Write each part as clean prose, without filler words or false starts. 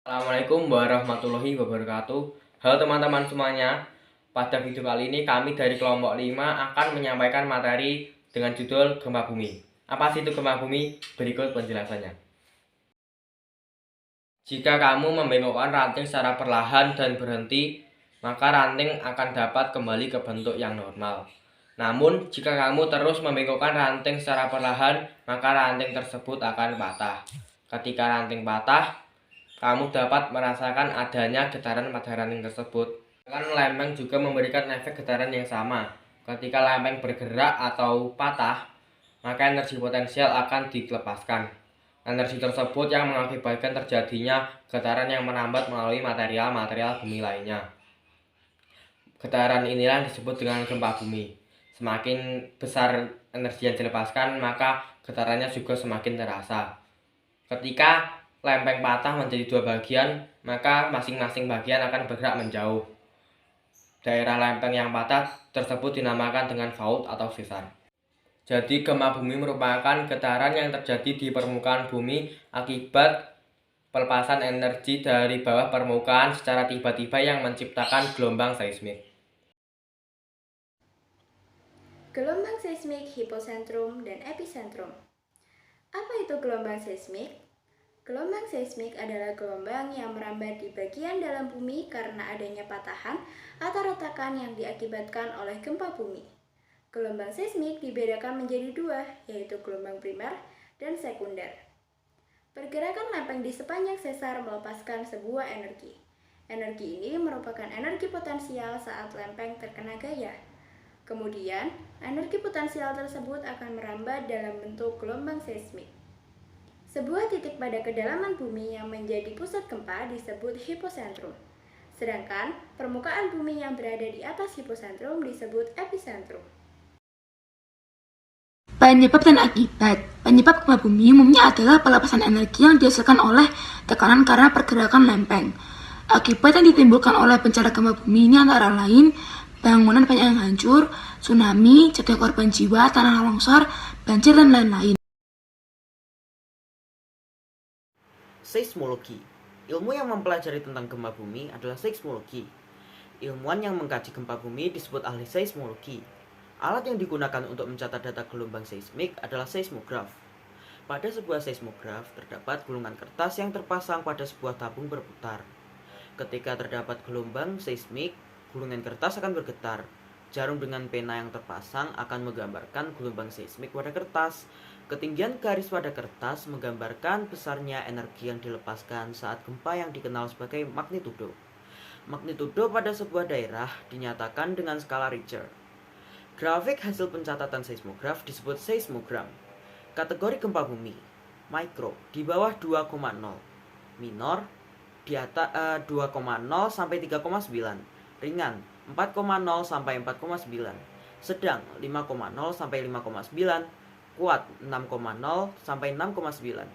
Assalamualaikum warahmatullahi wabarakatuh. Halo teman-teman semuanya. Pada video kali ini kami dari kelompok 5 akan menyampaikan materi dengan judul gempa bumi. Apa sih itu gempa bumi? Berikut penjelasannya. Jika kamu membengkokkan ranting secara perlahan dan berhenti, maka ranting akan dapat kembali ke bentuk yang normal. Namun, jika kamu terus membengkokkan ranting secara perlahan, maka ranting tersebut akan patah. Ketika ranting patah, kamu dapat merasakan adanya getaran pada ranting tersebut. Lempeng juga memberikan efek getaran yang sama. Ketika lempeng bergerak atau patah, maka energi potensial akan dilepaskan. Energi tersebut yang mengakibatkan terjadinya getaran yang merambat melalui material-material bumi lainnya. Getaran inilah disebut dengan gempa bumi. Semakin besar energi yang dilepaskan, maka getarannya juga semakin terasa. Ketika lempeng patah menjadi dua bagian, maka masing-masing bagian akan bergerak menjauh. Daerah lempeng yang patah tersebut dinamakan dengan fault atau sesar. Jadi gempa bumi merupakan getaran yang terjadi di permukaan bumi akibat pelepasan energi dari bawah permukaan secara tiba-tiba yang menciptakan gelombang seismik. Gelombang seismik hiposentrum dan epicentrum. Apa itu gelombang seismik? Gelombang seismik adalah gelombang yang merambat di bagian dalam bumi karena adanya patahan atau retakan yang diakibatkan oleh gempa bumi. Gelombang seismik dibedakan menjadi dua, yaitu gelombang primer dan sekunder. Pergerakan lempeng di sepanjang sesar melepaskan sebuah energi. Energi ini merupakan energi potensial saat lempeng terkena gaya. Kemudian, energi potensial tersebut akan merambat dalam bentuk gelombang seismik. Sebuah titik pada kedalaman bumi yang menjadi pusat gempa disebut hiposentrum. Sedangkan permukaan bumi yang berada di atas hiposentrum disebut epicentrum. Penyebab dan akibat. Penyebab gempa bumi umumnya adalah pelepasan energi yang dihasilkan oleh tekanan karena pergerakan lempeng. Akibat yang ditimbulkan oleh bencana gempa bumi ini antara lain bangunan banyak yang hancur, tsunami, jatuh korban jiwa, tanah longsor, banjir, dan lain-lain. Seismologi. Ilmu yang mempelajari tentang gempa bumi adalah seismologi. Ilmuwan yang mengkaji gempa bumi disebut ahli seismologi. Alat yang digunakan untuk mencatat data gelombang seismik adalah seismograf. Pada sebuah seismograf terdapat gulungan kertas yang terpasang pada sebuah tabung berputar. Ketika terdapat gelombang seismik, gulungan kertas akan bergetar. Jarum dengan pena yang terpasang akan menggambarkan gelombang seismik pada kertas. Ketinggian garis pada kertas menggambarkan besarnya energi yang dilepaskan saat gempa yang dikenal sebagai magnitudo. Magnitudo pada sebuah daerah dinyatakan dengan skala Richter. Grafik hasil pencatatan seismograf disebut seismogram. Kategori gempa bumi: mikro di bawah 2,0, minor di atas 2,0 sampai 3,9, ringan 4,0 sampai 4,9, sedang 5,0 sampai 5,9, kuat 6,0 sampai 6,9,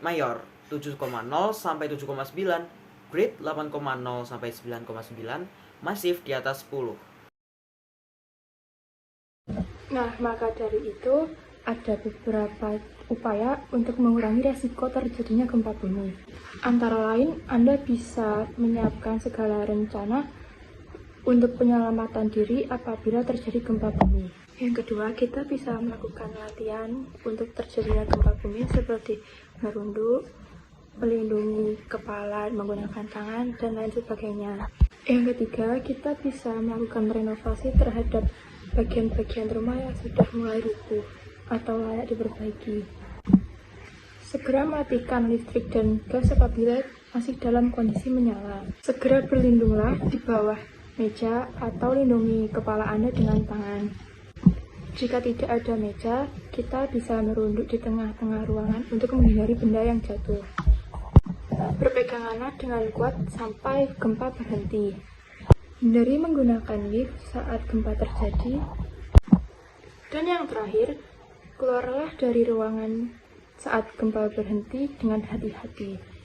mayor 7,0 sampai 7,9, grade 8,0 sampai 9,9, masif di atas 10. Nah, maka dari itu ada beberapa upaya untuk mengurangi resiko terjadinya gempa bumi. Antara lain, Anda bisa menyiapkan segala rencana untuk penyelamatan diri apabila terjadi gempa bumi. Yang kedua, kita bisa melakukan latihan untuk terjadinya gempa bumi seperti merunduk, melindungi kepala menggunakan tangan, dan lain sebagainya. Yang ketiga, kita bisa melakukan renovasi terhadap bagian-bagian rumah yang sudah mulai rubuh atau layak diperbaiki. Segera matikan listrik dan gas apabila masih dalam kondisi menyala. Segera berlindunglah di bawah meja atau lindungi kepala Anda dengan tangan. Jika tidak ada meja, kita bisa merunduk di tengah-tengah ruangan untuk menghindari benda yang jatuh. Berpeganganlah dengan kuat sampai gempa berhenti. Hindari menggunakan lift saat gempa terjadi. Dan yang terakhir, keluarlah dari ruangan saat gempa berhenti dengan hati-hati.